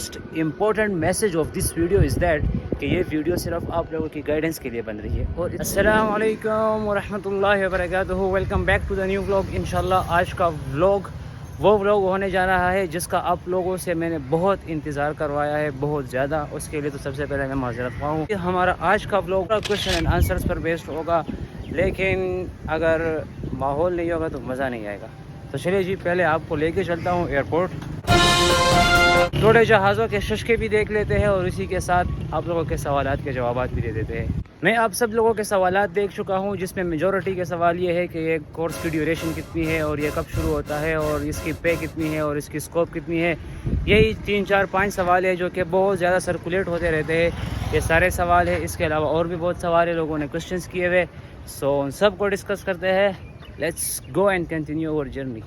Most important message of this video is that کہ یہ video صرف آپ لوگوں کی گائیڈنس کے لیے بن رہی ہے. اور السلام علیکم ورحمۃ اللہ وبرکاتہ. Welcome back to the new vlog. انشاءاللہ آج کا ولاگ وہ ولاگ ہونے جا رہا ہے جس کا آپ لوگوں سے میں نے بہت انتظار کروایا ہے, بہت زیادہ. اس کے لیے تو سب سے پہلے میں معذرت خواہ ہوں. ہمارا آج کا vlog question and answers per based ہوگا, لیکن اگر ماحول نہیں ہوگا تو مزہ نہیں آئے گا. تو چلیے جی, پہلے آپ کو لے کے چلتا ہوں ایئرپورٹ, تھوڑے جہازوں کے ششکے بھی دیکھ لیتے ہیں اور اسی کے ساتھ آپ لوگوں کے سوالات کے جوابات بھی دے دیتے ہیں. میں آپ سب لوگوں کے سوالات دیکھ چکا ہوں, جس میں میجورٹی کے سوال یہ ہے کہ یہ کورس کی ڈیوریشن کتنی ہے اور یہ کب شروع ہوتا ہے اور اس کی پے کتنی ہے اور اس کی اسکوپ کتنی ہے. یہی 3 4 5 سوال ہے جو کہ بہت زیادہ سرکولیٹ ہوتے رہتے ہیں. یہ سارے سوال ہیں, اس کے علاوہ اور بھی بہت سوال ہیں, لوگوں نے کوشچنس کیے ہوئے. سو ان سب کو ڈسکس کرتے ہیں. Let's go and continue our journey.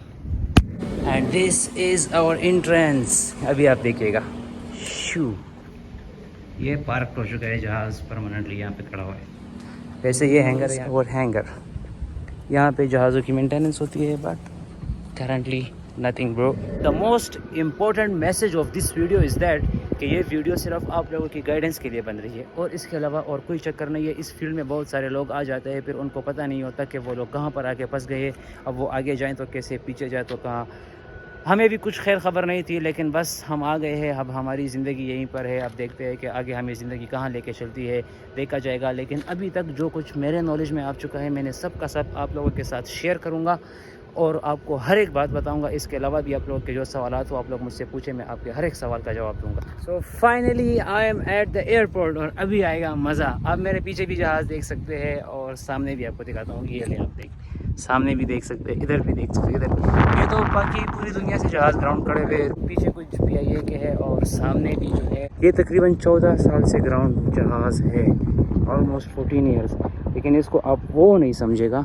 And this is our entrance. ابھی آپ دیکھیے گا شو, یہ پارک ہو چکا ہے جہاز پرماننٹلی یہاں پہ کھڑا ہوا ہے. ویسے یہ ہینگر ہے اور ہینگر یہاں پہ جہازوں کی مینٹیننس ہوتی ہے, بٹ کرنٹلی نتھنگ برو. The most important message of this video is that کہ یہ ویڈیو صرف آپ لوگوں کی گائیڈنس کے لیے بن رہی ہے, اور اس کے علاوہ اور کوئی چکر نہیں ہے. اس فیلڈ میں بہت سارے لوگ آ جاتے ہیں, پھر ان کو پتہ نہیں ہوتا کہ وہ لوگ کہاں پر آ کے پھنس گئے. اب وہ آگے جائیں تو کیسے, پیچھے جائیں تو کہاں. ہمیں بھی کچھ خیر خبر نہیں تھی, لیکن بس ہم آ گئے ہیں. اب ہماری زندگی یہیں پر ہے. اب دیکھتے ہیں کہ آگے ہمیں زندگی کہاں لے کے چلتی ہے, دیکھا جائے گا. لیکن ابھی تک جو کچھ میرے نالج میں آ چکا ہے, میں نے سب کا سب آپ لوگوں کے ساتھ شیئر کروں گا اور آپ کو ہر ایک بات بتاؤں گا. اس کے علاوہ بھی آپ لوگوں کے جو سوالات ہو آپ لوگ مجھ سے پوچھیں, میں آپ کے ہر ایک سوال کا جواب دوں گا. So finally I am at the airport, اور ابھی آئے گا مزہ. آپ میرے پیچھے بھی جہاز دیکھ سکتے ہیں اور سامنے بھی آپ کو دکھاتا ہوں. یہ لیں آپ دیکھ, سامنے بھی دیکھ سکتے ہیں, ادھر بھی دیکھ سکتے ہیں. ادھر یہ تو باقی پوری دنیا سے جہاز گراؤنڈ کھڑے ہوئے, پیچھے کچھ PIA کے ہے اور سامنے بھی جو ہے یہ تقریباً 14 سال سے گراؤنڈ جہاز ہے, آلموسٹ 14 ایئرس. لیکن اس کو آپ وہ نہیں سمجھے گا,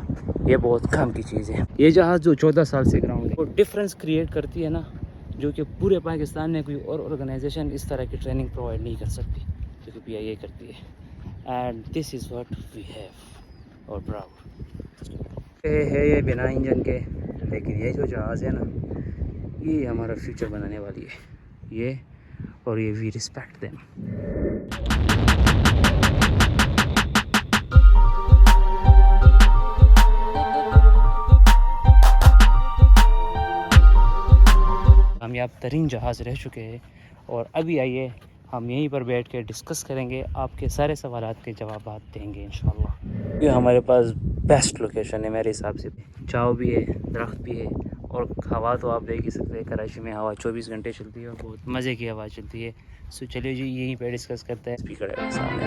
یہ بہت کام کی چیز ہے. یہ جہاز جو 14 سال سے گراؤنڈ ہے وہ ڈفرینس کریٹ کرتی ہے نا, جو کہ پورے پاکستان میں کوئی اور آرگنائزیشن اس طرح کی ٹریننگ پرووائڈ نہیں کر سکتی, جو کہ PIA کرتی ہے. And this is what we have our proud. ہے یہ بنا انجن کے, لیکن یہ جو جہاز ہے نا, یہ ہمارا فیوچر بنانے والی ہے. یہ اور یہ وی ریسپیکٹ دیم. کامیاب ترین جہاز رہ چکے ہیں, اور ابھی آئیے ہم یہیں پر بیٹھ کے ڈسکس کریں گے, آپ کے سارے سوالات کے جوابات دیں گے انشاءاللہ. یہ ہمارے پاس بیسٹ لوکیشن ہے میرے حساب سے. چاؤ بھی ہے, درخت بھی ہے, اور ہوا تو آپ دیکھ ہی سکتے ہیں. کراچی میں ہوا 24 گھنٹے چلتی ہے اور بہت مزے کی ہوا چلتی ہے. سو چلیے جی یہیں پہ ڈسکس کرتے ہیں. اسپیکر ہے سامنے.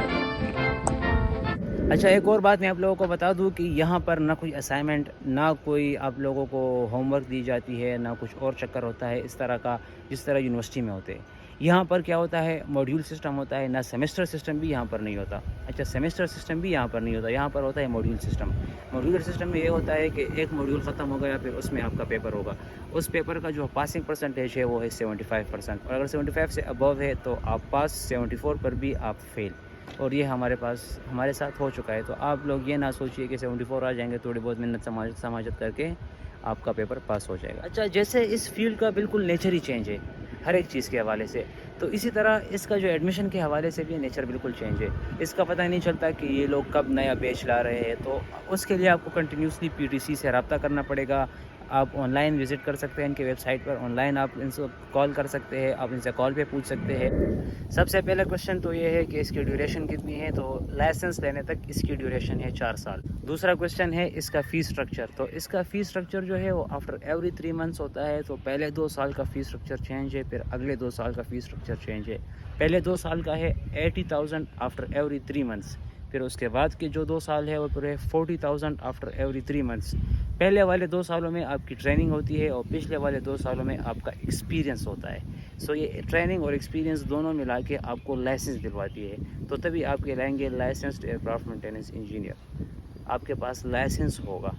اچھا, ایک اور بات میں آپ لوگوں کو بتا دوں کہ یہاں پر نہ کوئی اسائنمنٹ, نہ کوئی آپ لوگوں کو ہوم ورک دی جاتی ہے, نہ کچھ اور چکر ہوتا ہے اس طرح کا جس طرح یونیورسٹی میں ہوتے ہیں. یہاں پر کیا ہوتا ہے, ماڈیول سسٹم ہوتا ہے. نہ سیمسٹر سسٹم بھی یہاں پر نہیں ہوتا. اچھا, سیمسٹر سسٹم بھی یہاں پر نہیں ہوتا, یہاں پر ہوتا ہے ماڈیول سسٹم. ماڈیول سسٹم میں یہ ہوتا ہے کہ ایک ماڈیول ختم ہو گیا, پھر اس میں آپ کا پیپر ہوگا. اس پیپر کا جو پاسنگ پرسنٹیج ہے وہ ہے 75%, اور اگر 75 سے ابو ہے تو آپ پاس, 74 پر بھی آپ فیل. اور یہ ہمارے ساتھ ہو چکا ہے. تو آپ لوگ یہ نہ سوچیے کہ 74 آ جائیں گے, تھوڑی بہت محنت سماجت کر کے آپ کا پیپر پاس ہو جائے گا. اچھا, جیسے اس فیلڈ کا بالکل نیچر ہی چینج ہے ہر ایک چیز کے حوالے سے, تو اسی طرح اس کا جو ایڈمیشن کے حوالے سے بھی نیچر بالکل چینج ہے. اس کا پتہ نہیں چلتا کہ یہ لوگ کب نیا بیچ لا رہے ہیں. تو اس کے لیے آپ کو کنٹینیوسلی PTC سے رابطہ کرنا پڑے گا. آپ آن لائن وزٹ کر سکتے ہیں ان کے ویب سائٹ پر, آن لائن آپ ان سے کال کر سکتے ہیں, آپ ان سے کال پہ پوچھ سکتے ہیں. سب سے پہلا کوشچن تو یہ ہے کہ اس کی ڈیوریشن کتنی ہے. تو لائسنس لینے تک اس کی ڈیوریشن ہے 4 سال. دوسرا کوشچن ہے اس کا فی اسٹرکچر. تو اس کا فی اسٹرکچر جو ہے وہ آفٹر ایوری 3 منتھس ہوتا ہے. تو پہلے 2 سال کا فی اسٹرکچر چینج ہے, پھر اگلے 2 سال کا فی اسٹرکچر چینج ہے. پہلے 2 سال کا ہے 80,000 آفٹر ایوری 3 منتھس. پھر اس کے بعد کے جو 2 سال ہے وہ پورے 40,000 آفٹر ایوری 3 منتھس. پہلے والے 2 سالوں میں آپ کی ٹریننگ ہوتی ہے, اور پچھلے والے 2 سالوں میں آپ کا ایکسپیرینس ہوتا ہے. سو یہ ٹریننگ اور ایکسپیرینس دونوں ملا کے آپ کو لائسنس دلواتی ہے. تو تبھی آپ کہلائیں گے لائسنسڈ ایئرکرافٹ مینٹیننس انجینئر. آپ کے پاس لائسنس ہوگا.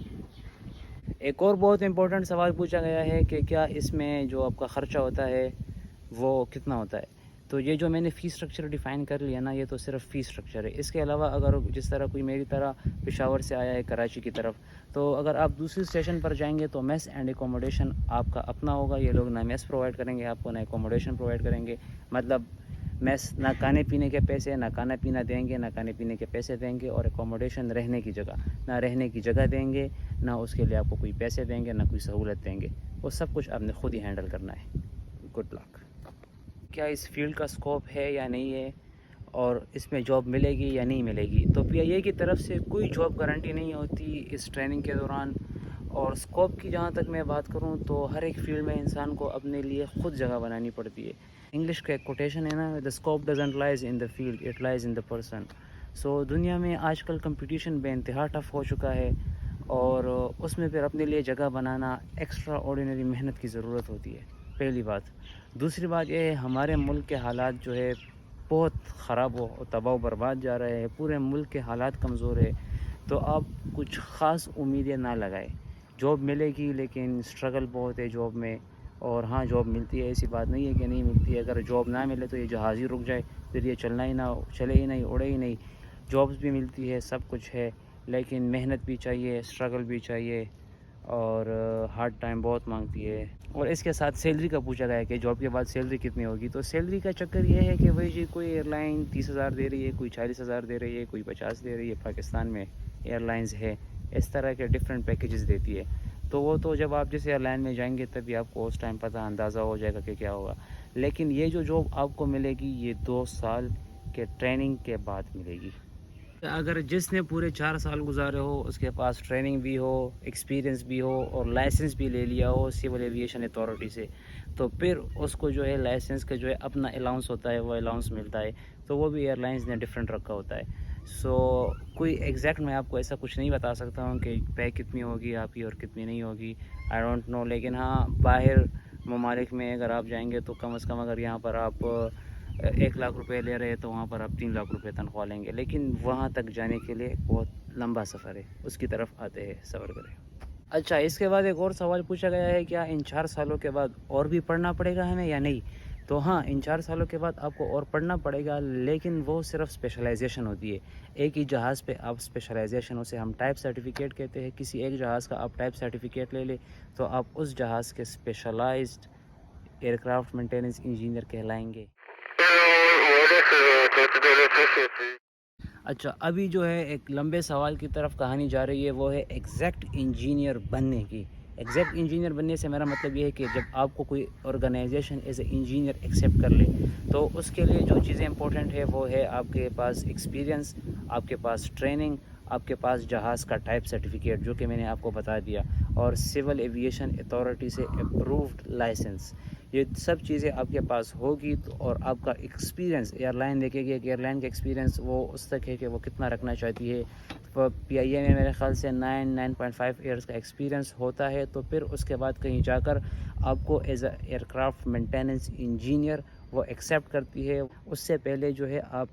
ایک اور بہت امپورٹنٹ سوال پوچھا گیا ہے کہ کیا اس میں جو آپ کا خرچہ ہوتا ہے وہ کتنا ہوتا ہے. تو یہ جو میں نے فی اسٹرکچر ڈیفائن کر لیا نا، یہ تو صرف فی اسٹرکچر ہے. اس کے علاوہ اگر جس طرح کوئی میری طرح پشاور سے آیا ہے کراچی کی طرف، تو اگر آپ دوسری اسٹیشن پر جائیں گے تو میس اینڈ اکوموڈیشن آپ کا اپنا ہوگا. یہ لوگ نہ میس پرووائڈ کریں گے آپ کو، نہ اکوموڈیشن پرووائڈ کریں گے. مطلب میس نہ کھانے پینے کے پیسے، نہ کھانا پینا دیں گے، نہ کھانے پینے کے پیسے دیں گے. اور اکوموڈیشن رہنے کی جگہ، نہ رہنے کی جگہ دیں گے، نہ اس کے لیے آپ کو کوئی پیسے دیں گے، نہ کوئی سہولت دیں گے. وہ سب کچھ آپ نے خود ہی ہینڈل کرنا ہے. Good luck. کیا اس فیلڈ کا اسکوپ ہے یا نہیں ہے، اور اس میں جاب ملے گی یا نہیں ملے گی؟ تو پی آئی اے کی طرف سے کوئی جاب گارنٹی نہیں ہوتی اس ٹریننگ کے دوران. اور اسکوپ کی جہاں تک میں بات کروں تو ہر ایک فیلڈ میں انسان کو اپنے لیے خود جگہ بنانی پڑتی ہے. انگلش کا ایک کوٹیشن ہے نا، the scope doesn't lies in the field, it lies in the person. So دنیا میں آج کل کمپٹیشن بے انتہا ٹف ہو چکا ہے، اور اس میں پھر اپنے لیے جگہ بنانا ایکسٹرا آرڈینری محنت کی ضرورت ہوتی ہے. پہلی بات. دوسری بات یہ ہے، ہمارے ملک کے حالات جو ہے بہت خراب و تباہ و برباد جا رہے ہیں. پورے ملک کے حالات کمزور ہے. تو آپ کچھ خاص امیدیں نہ لگائیں. جاب ملے گی لیکن اسٹرگل بہت ہے جاب میں. اور ہاں جاب ملتی ہے، ایسی بات نہیں ہے کہ نہیں ملتی ہے. اگر جاب نہ ملے تو یہ جہاز ہی رک جائے، پھر یہ چلنا ہی نہ چلے ہی نہیں، اڑے ہی نہیں. جابس بھی ملتی ہے، سب کچھ ہے، لیکن محنت بھی چاہیے، اسٹرگل بھی چاہیے، اور ہارڈ ٹائم بہت مانگتی ہے. اور اس کے ساتھ سیلری کا پوچھا گیا ہے کہ جاب کے بعد سیلری کتنی ہوگی. تو سیلری کا چکر یہ ہے کہ وہی جی کوئی ایئر لائن 30,000 دے رہی ہے، کوئی 40,000 دے رہی ہے، کوئی 50 دے رہی ہے. پاکستان میں ایئر لائنز ہے اس طرح کے ڈفرینٹ پیکیجز دیتی ہے. تو وہ تو جب آپ جس ایئر لائن میں جائیں گے تبھی آپ کو اس ٹائم پتہ اندازہ ہو جائے گا کہ کیا ہوگا. لیکن یہ جو جاب آپ کو ملے گی یہ 2 سال کے ٹریننگ کے بعد ملے گی. اگر جس نے پورے 4 سال گزارے ہو، اس کے پاس ٹریننگ بھی ہو، ایکسپیرینس بھی ہو، اور لائسنس بھی لے لیا ہو سول ایویشن اتھارٹی سے، تو پھر اس کو جو ہے لائسنس کا جو ہے اپنا الاؤنس ہوتا ہے، وہ الاؤنس ملتا ہے. تو وہ بھی ایئر لائنز نے ڈفرینٹ رکھا ہوتا ہے. سو کوئی ایگزیکٹ میں آپ کو ایسا کچھ نہیں بتا سکتا ہوں کہ پے کتنی ہوگی آپ کی اور کتنی نہیں ہوگی. I don't know. لیکن ہاں باہر ممالک میں اگر آپ جائیں گے تو کم از کم اگر یہاں پر آپ 1 لاکھ روپے لے رہے ہیں تو وہاں پر آپ 3 لاکھ روپے تنخواہ لیں گے. لیکن وہاں تک جانے کے لیے بہت لمبا سفر ہے، اس کی طرف آتے ہیں، صبر کریں. اچھا، اس کے بعد ایک اور سوال پوچھا گیا ہے، کیا ان 4 سالوں کے بعد اور بھی پڑھنا پڑے گا ہمیں یا نہیں؟ تو ہاں، ان 4 سالوں کے بعد آپ کو اور پڑھنا پڑے گا، لیکن وہ صرف اسپیشلائزیشن ہوتی ہے. ایک ہی جہاز پہ آپ اسپیشلائزیشن، اسے ہم ٹائپ سرٹیفکیٹ کہتے ہیں. کسی ایک جہاز کا آپ ٹائپ سرٹیفکیٹ لے لیں تو آپ اس جہاز کے specialised aircraft maintenance engineer کہلائیں گے. اچھا، ابھی جو ہے ایک لمبے سوال کی طرف کہانی جا رہی ہے، وہ ہے ایگزیکٹ انجینئر بننے کی. ایگزیکٹ انجینئر بننے سے میرا مطلب یہ ہے کہ جب آپ کو کوئی organisation as a engineer accept کر لے تو اس کے لیے جو چیزیں امپورٹنٹ ہے وہ ہے آپ کے پاس ایکسپیرینس، آپ کے پاس ٹریننگ، آپ کے پاس جہاز کا ٹائپ سرٹیفکیٹ جو کہ میں نے آپ کو بتا دیا، اور سول ایویشن اتھارٹی سے اپرووڈ لائسنس. یہ سب چیزیں آپ کے پاس ہوگی اور آپ کا ایکسپیرینس، ایئر لائن دیکھے گی کہ ایئر لائن کا ایکسپیرینس وہ اس تک ہے کہ وہ کتنا رکھنا چاہتی ہے. پی آئی اے میں میرے خیال سے 9.5 ایئرس کا ایکسپیرینس ہوتا ہے. تو پھر اس کے بعد کہیں جا کر آپ کو as a aircraft maintenance engineer وہ ایکسیپٹ کرتی ہے. اس سے پہلے جو ہے آپ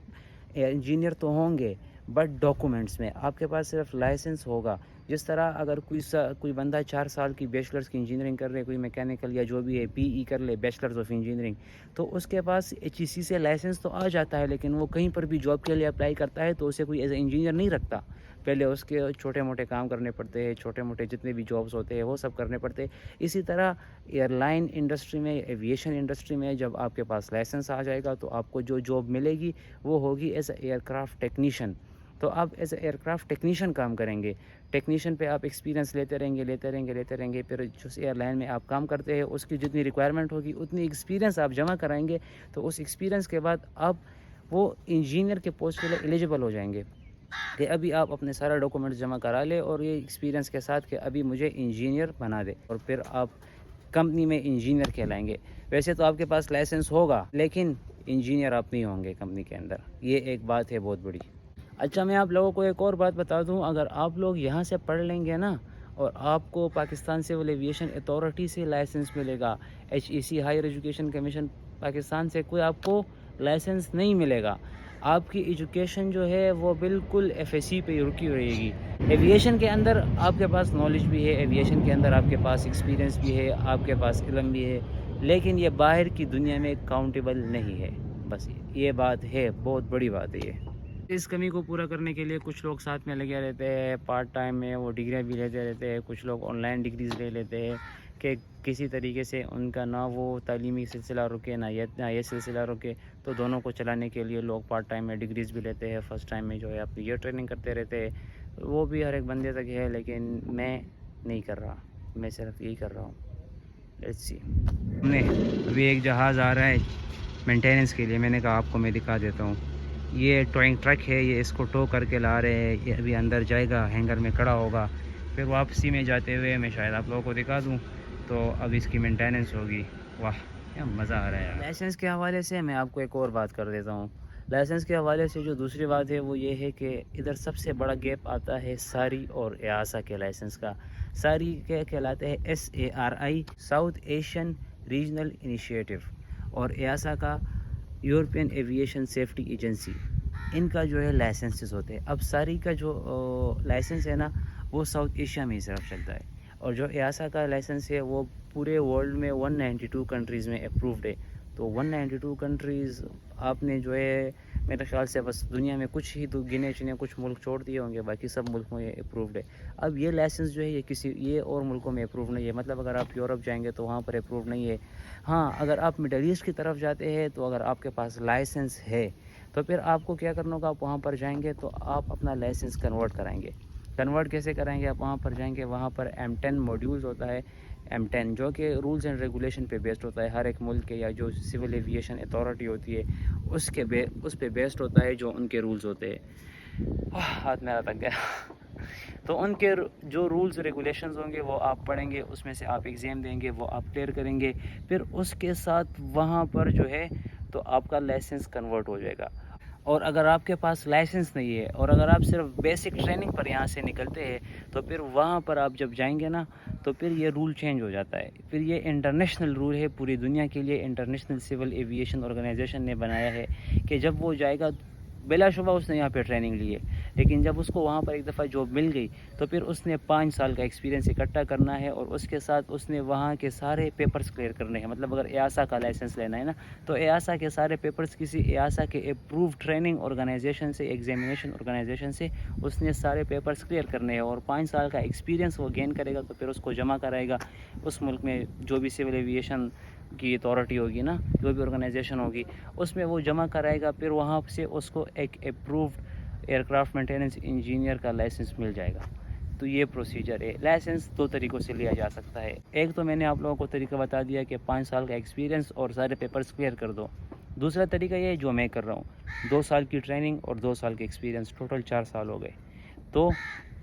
انجینئر تو ہوں گے، بٹ ڈاکومنٹس میں آپ کے پاس صرف لائسنس ہوگا. جس طرح اگر کوئی بندہ 4 سال کی بیچلرز کی انجینئرنگ کر رہے، کوئی میکینیکل یا جو بھی ہے بی ای کر لے، بیچلرز آف انجینئرنگ، تو اس کے پاس ایچ ای سی سے لائسنس تو آ جاتا ہے، لیکن وہ کہیں پر بھی جاب کے لیے اپلائی کرتا ہے تو اسے کوئی ایز اے انجینئر نہیں رکھتا. پہلے اس کے چھوٹے موٹے کام کرنے پڑتے ہیں، چھوٹے موٹے جتنے بھی جابس ہوتے ہیں وہ سب کرنے پڑتے ہیں. اسی طرح ایئر لائن انڈسٹری میں، ایویشن انڈسٹری میں جب آپ کے پاس لائسنس آ جائے گا تو آپ کو جو جاب ملے گی وہ ہوگی as a aircraft technician. تو آپ as a aircraft technician کام کریں گے. ٹیکنیشین پہ آپ ایکسپیرینس لیتے رہیں گے. پھر جس ایئر لائن میں آپ کام کرتے ہیں اس کی جتنی ریکوائرمنٹ ہوگی اتنی ایکسپیرینس آپ جمع کرائیں گے. تو اس ایکسپیرینس کے بعد آپ وہ انجینئر کے پوسٹ کے لیے ایلیجیبل ہو جائیں گے کہ ابھی آپ اپنے سارا ڈاکومنٹس جمع کرا لیں اور یہ ایکسپیرینس کے ساتھ کہ ابھی مجھے انجینئر بنا دے. اور پھر آپ کمپنی میں انجینئر کہلائیں گے. ویسے تو آپ کے پاس لائسنس ہوگا لیکن انجینئر آپ نہیں ہوں گے کمپنی کے اندر. یہ ایک بات ہے بہت بڑی. اچھا، میں آپ لوگوں کو ایک اور بات بتا دوں. اگر آپ لوگ یہاں سے پڑھ لیں گے نا اور آپ کو پاکستان سول ایویشن اتھارٹی سے لائسنس ملے گا، ایچ ای سی ہائر ایجوکیشن کمیشن پاکستان سے کوئی آپ کو لائسنس نہیں ملے گا. آپ کی ایجوکیشن جو ہے وہ بالکل ایف ایس سی پہ رکی رہے گی. ایویشن کے اندر آپ کے پاس نالج بھی ہے، ایویشن کے اندر آپ کے پاس ایکسپیرینس بھی ہے، آپ کے پاس علم بھی ہے، لیکن یہ باہر کی دنیا میں کاؤنٹیبل نہیں ہے. بس یہ بات ہے، بہت بڑی بات ہے یہ۔ اس کمی کو پورا کرنے کے لیے کچھ لوگ ساتھ میں لگے رہتے ہیں، پارٹ ٹائم میں وہ ڈگریاں بھی لیتے رہتے ہیں، کچھ لوگ آن لائن ڈگریز لے لیتے ہیں کہ کسی طریقے سے ان کا نہ وہ تعلیمی سلسلہ رکے نہ یہ سلسلہ رکے، تو دونوں کو چلانے کے لیے لوگ پارٹ ٹائم میں ڈگریز بھی لیتے ہیں، فرسٹ ٹائم میں جو ہے اپنی یہ ٹریننگ کرتے رہتے ہیں۔ وہ بھی ہر ایک بندے تک ہے، لیکن میں نہیں کر رہا، میں صرف یہی کر رہا ہوں۔ لیٹس سی، ہم نے ابھی ایک جہاز آ رہا ہے مینٹیننس کے لیے، میں نے کہا آپ کو میں دکھا دیتا ہوں۔ یہ ٹوئنگ ٹرک ہے، یہ اس کو ٹو کر کے لا رہے ہیں، یہ ابھی اندر جائے گا، ہینگر میں کھڑا ہوگا، پھر واپسی میں جاتے ہوئے میں شاید آپ لوگوں کو دکھا دوں، تو اب اس کی مینٹیننس ہوگی۔ واہ کیا مزہ آ رہا ہے یار۔ لائسنس کے حوالے سے میں آپ کو ایک اور بات کر دیتا ہوں۔ لائسنس کے حوالے سے جو دوسری بات ہے وہ یہ ہے کہ ادھر سب سے بڑا گیپ آتا ہے ساری اور ایاسا کے لائسنس کا۔ ساری کے کہلاتے ہیں SARI، south Asian regional initiative, اور ایاسا کا یورپین ایویشن سیفٹی ایجنسی۔ ان کا جو ہے لائسنسز ہوتے ہیں۔ اب ساری کا جو لائسنس ہے نا وہ ساؤتھ ایشیا میں ہی صرف چلتا ہے، اور جو ایاسا کا لائسنس ہے وہ پورے ورلڈ میں 192 کنٹریز میں اپرووڈ ہے۔ تو 192 کنٹریز آپ نے جو ہے میرے خیال سے بس دنیا میں کچھ ہی تو گنے چنے کچھ ملک چھوڑ دیے ہوں گے، باقی سب ملک میں یہ اپرووڈ ہے۔ اب یہ لائسنس جو ہے یہ اور ملکوں میں اپروو نہیں ہے، مطلب اگر آپ یورپ جائیں گے تو وہاں پر اپروو نہیں ہے۔ ہاں اگر آپ مڈل ایسٹ کی طرف جاتے ہیں تو اگر آپ کے پاس لائسنس ہے تو پھر آپ کو کیا کرنا ہوگا، آپ وہاں پر جائیں گے تو آپ اپنا لائسنس کنورٹ کرائیں گے۔ کنورٹ کیسے کرائیں گے؟ آپ وہاں پر جائیں گے، وہاں پر M10 ماڈیولز ہوتا ہے، M10 جو کہ رولز اینڈ ریگولیشن پہ بیسڈ ہوتا ہے، ہر ایک ملک کے یا جو سول ایویشن اتھارٹی ہوتی ہے اس پہ بیسڈ ہوتا ہے جو ان کے رولز ہوتے ہیں۔ ہاتھ میرا تک گیا۔ تو ان کے جو رولز ریگولیشنز ہوں گے وہ آپ پڑھیں گے، اس میں سے آپ ایگزام دیں گے، وہ آپ کلیئر کریں گے، پھر اس کے ساتھ وہاں پر جو ہے تو آپ کا لائسنس کنورٹ ہو جائے گا۔ اور اگر آپ کے پاس لائسنس نہیں ہے اور اگر آپ صرف بیسک ٹریننگ پر یہاں سے نکلتے ہیں تو پھر وہاں پر آپ جب جائیں گے نا تو پھر یہ رول چینج ہو جاتا ہے۔ پھر یہ انٹرنیشنل رول ہے پوری دنیا کے لیے، انٹرنیشنل سول ایویشن آرگنائزیشن نے بنایا ہے کہ جب وہ جائے گا، بلا شبہ اس نے یہاں پہ ٹریننگ لی ہے، لیکن جب اس کو وہاں پر ایک دفعہ جاب مل گئی تو پھر اس نے 5 سال کا ایکسپیرینس اکٹھا کرنا ہے، اور اس کے ساتھ اس نے وہاں کے سارے پیپرز کلیئر کرنے ہیں۔ مطلب اگر ایاسا کا لائسنس لینا ہے نا تو ایاسا کے سارے پیپرز کسی ایاسا کے اپروو ٹریننگ آرگنائزیشن سے، ایگزامینیشن آرگنائزیشن سے اس نے سارے پیپرز کلیئر کرنے ہیں، اور 5 سال کا ایکسپیرینس وہ گین کرے گا تو پھر اس کو جمع کرائے گا اس ملک میں جو بھی سول ایویشن کی اتھارٹی ہوگی نا، جو بھی آرگنائزیشن ہوگی اس میں وہ جمع کرائے گا، پھر وہاں سے اس کو ایک اپرووڈ ایئرکرافٹ مینٹیننس انجینئر کا لائسنس مل جائے گا۔ تو یہ پروسیجر ہے۔ لائسنس 2 طریقوں سے لیا جا سکتا ہے۔ ایک تو میں نے آپ لوگوں کو طریقہ بتا دیا کہ 5 سال کا ایکسپیرینس اور سارے پیپرز کلیئر کر دو۔ دوسرا طریقہ یہ ہے جو میں کر رہا ہوں، 2 سال کی ٹریننگ اور 2 سال کے ایکسپیرینس، ٹوٹل 4 سال ہو گئے۔ تو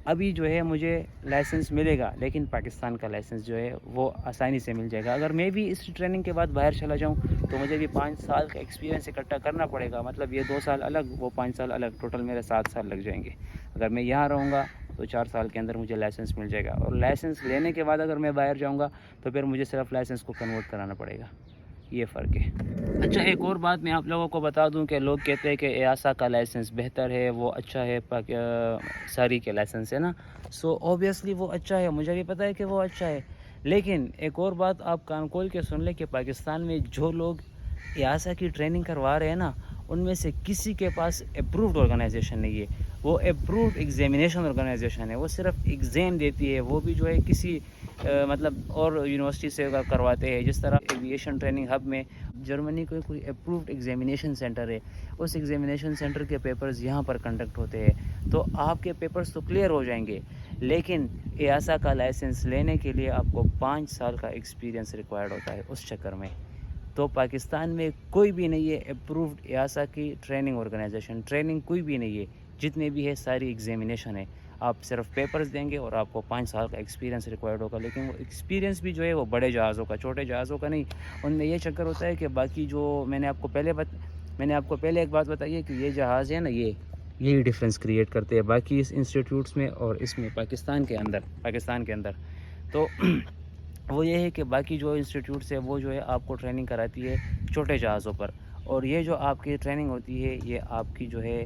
ابھی جو ہے مجھے لائسنس ملے گا، لیکن پاکستان کا لائسنس جو ہے وہ آسانی سے مل جائے گا۔ اگر میں بھی اس ٹریننگ کے بعد باہر چلا جاؤں تو مجھے بھی 5 سال کا ایکسپیرینس اکٹھا کرنا پڑے گا، مطلب یہ 2 سال الگ، وہ 5 سال الگ، ٹوٹل میرے 7 سال لگ جائیں گے۔ اگر میں یہاں رہوں گا تو 4 سال کے اندر مجھے لائسنس مل جائے گا، اور لائسنس لینے کے بعد اگر میں باہر جاؤں گا تو پھر مجھے صرف لائسنس کو کنورٹ کرانا پڑے گا۔ یہ فرق ہے۔ اچھا ایک اور بات میں آپ لوگوں کو بتا دوں کہ لوگ کہتے ہیں کہ ایاسا کا لائسنس بہتر ہے، وہ اچھا ہے ساری کے لائسنس ہے نا، سو اوبیسلی وہ اچھا ہے، مجھے بھی پتہ ہے کہ وہ اچھا ہے، لیکن ایک اور بات آپ کان کھول کے سن لیں کہ پاکستان میں جو لوگ ایاسا کی ٹریننگ کروا رہے ہیں نا ان میں سے کسی کے پاس اپرووڈ آرگنائزیشن نہیں ہے، وہ اپرووڈ ایگزامینیشن آرگنائزیشن ہے، وہ صرف ایگزام دیتی ہے، وہ بھی جو ہے کسی مطلب اور یونیورسٹی سے کرواتے ہیں۔ جس طرح ایویشن ٹریننگ ہب میں جرمنی کو کوئی اپرووڈ ایگزامینیشن سینٹر ہے، اس ایگزامینیشن سینٹر کے پیپرز یہاں پر کنڈکٹ ہوتے ہیں، تو آپ کے پیپرز تو کلیئر ہو جائیں گے، لیکن ایاسا کا لائسنس لینے کے لیے آپ کو 5 سال کا ایکسپیرینس ریکوائرڈ ہوتا ہے اس چکر میں۔ تو پاکستان میں کوئی بھی نہیں ہے اپرووڈ ایاسا کی ٹریننگ آرگنائزیشن، ٹریننگ کوئی بھی نہیں ہے، جتنے بھی ہے ساری ایگزامینیشن ہے، آپ صرف پیپرز دیں گے اور آپ کو 5 سال کا ایکسپیرینس ریکوائرڈ ہوگا، لیکن وہ ایکسپیرینس بھی جو ہے وہ بڑے جہازوں کا، چھوٹے جہازوں کا نہیں۔ ان میں یہ چکر ہوتا ہے کہ باقی جو میں نے آپ کو پہلے ایک بات بتائی ہے کہ یہ جہاز ہے نا، یہی ڈفرینس کریٹ کرتے ہیں باقی اس انسٹیٹیوٹس میں اور اس میں پاکستان کے اندر تو وہ یہ ہے کہ باقی جو انسٹیٹیوٹس ہے وہ جو ہے آپ کو ٹریننگ کراتی ہے چھوٹے جہازوں پر، اور یہ جو آپ کی ٹریننگ ہوتی ہے یہ آپ کی جو ہے